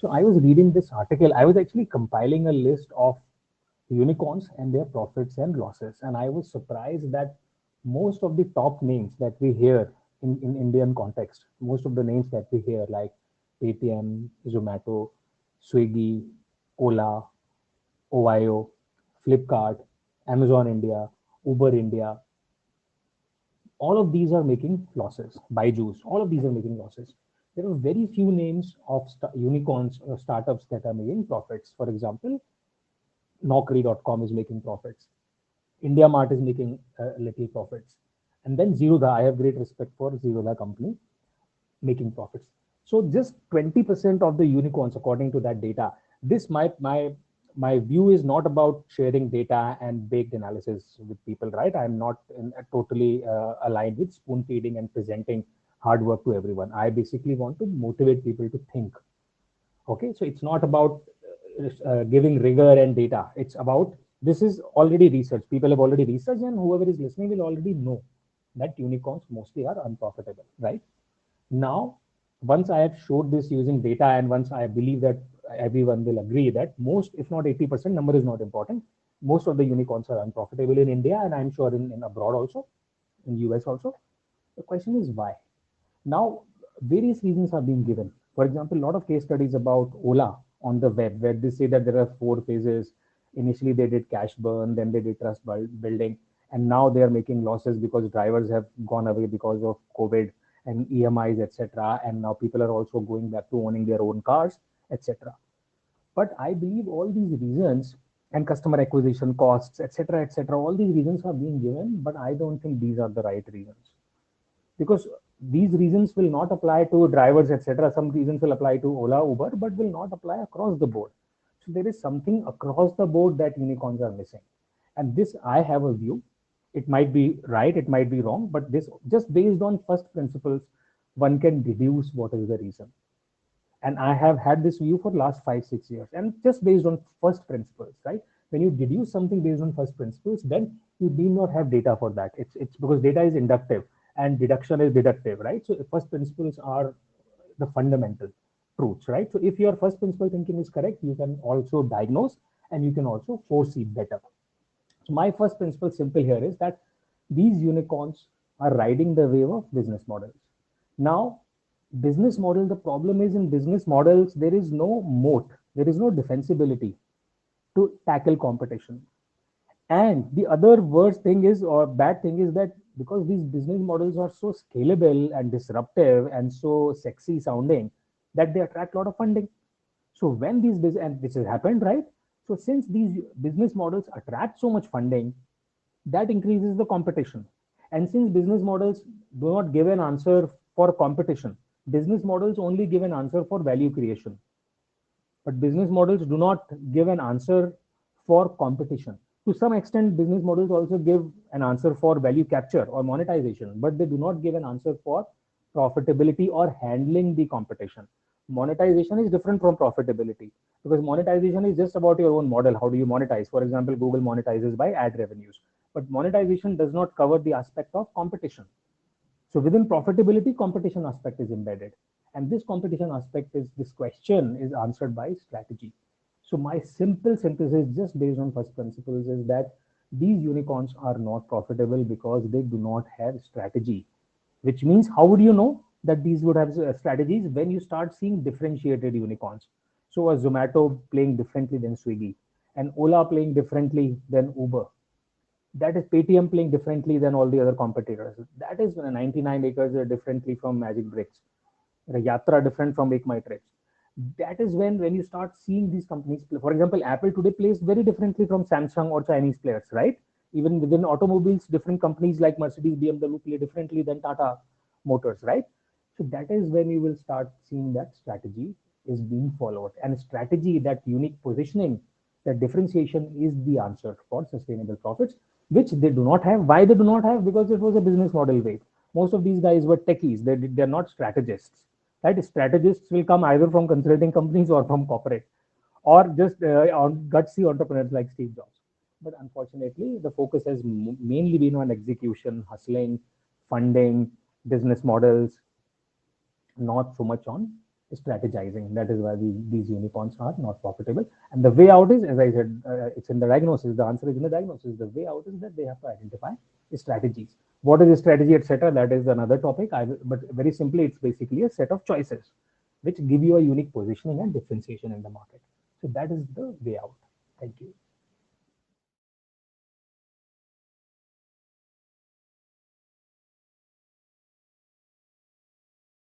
So I was reading this article. I was actually compiling a list of unicorns and their profits and losses. And I was surprised that most of the top names that we hear in Indian context, most of the names that we hear like Paytm, Zomato, Swiggy, Ola, Ovio, Flipkart, Amazon India, Uber India, all of these are making losses. Byju's, all of these are making losses. There are very few names of unicorns or startups that are making profits. For example, Naukri.com is making profits. India Mart is making little profits. And then Zerodha, I have great respect for Zerodha company making profits. So just 20% of the unicorns, according to that data, this my view is not about sharing data and baked analysis with people, right? I'm not totally aligned with spoon feeding and presenting hard work to everyone. I basically want to motivate people to think. Okay, so it's not about giving rigor and data. It's about this is already research. People have already researched, and whoever is listening will already know that unicorns mostly are unprofitable, right? Now, once I have showed this using data, and once I believe that everyone will agree that most, if not 80%, number is not important. Most of the unicorns are unprofitable in India, and I'm sure in abroad also, in US also. The question is why? Now, various reasons are being given. For example, a lot of case studies about Ola on the web, where they say that there are four phases. Initially, they did cash burn, then they did trust building, and now they are making losses because drivers have gone away because of COVID and EMIs, etc. And now people are also going back to owning their own cars, etc. But I believe all these reasons and customer acquisition costs, etc., all these reasons are being given, but I don't think these are the right reasons, because these reasons will not apply to drivers, etc. Some reasons will apply to Ola, Uber, but will not apply across the board. So there is something across the board that unicorns are missing. And this, I have a view. It might be right, it might be wrong, but this just based on first principles, one can deduce what is the reason. And I have had this view for last 5 6 years, and just based on first principles, right? When you deduce something based on first principles, then you need not have data for that. It's because data is inductive and deduction is deductive, right? So first principles are the fundamental truths, right? So if your first principle thinking is correct, you can also diagnose and you can also foresee better. So my first principle simple here is that these unicorns are riding the wave of business models. Now, business model, the problem is in business models, there is no moat, there is no defensibility to tackle competition. And the other worst thing is, or bad thing is that because these business models are so scalable and disruptive and so sexy sounding, that they attract a lot of funding. So when these business, and this has happened, right? So since these business models attract so much funding, that increases the competition. And since business models do not give an answer for competition, business models only give an answer for value creation. But business models do not give an answer for competition. To some extent, business models also give an answer for value capture or monetization, but they do not give an answer for profitability or handling the competition. Monetization is different from profitability, because monetization is just about your own model. How do you monetize? For example, Google monetizes by ad revenues, but monetization does not cover the aspect of competition. So within profitability, competition aspect is embedded. And this competition aspect is, this question is answered by strategy. So my simple synthesis, just based on first principles, is that these unicorns are not profitable because they do not have strategy. Which means, how would you know that these would have strategies? When you start seeing differentiated unicorns. So a Zomato playing differently than Swiggy, and Ola playing differently than Uber, that is Paytm playing differently than all the other competitors. That is 99 acres differently from Magic Bricks, Yatra different from Make My Trips. That is when you start seeing these companies play. For example, Apple today plays very differently from Samsung or Chinese players, right? Even within automobiles, different companies like Mercedes, BMW play differently than Tata Motors, right? So that is when you will start seeing that strategy is being followed, and strategy, that unique positioning, that differentiation is the answer for sustainable profits, which they do not have. Why they do not have? Because it was a business model wave. Most of these guys were techies. They're not strategists, right? Strategists will come either from consulting companies or from corporate, or just on gutsy entrepreneurs like Steve Jobs. But unfortunately, the focus has mainly been on execution, hustling, funding, business models, not so much on strategizing. That is why these unicorns are not profitable. And the way out is, as I said, it's in the diagnosis. The answer is in the diagnosis. The way out is that they have to identify strategies. What is a strategy, etc.? That is another topic. But very simply, it's basically a set of choices which give you a unique positioning and differentiation in the market. So that is the way out. Thank you.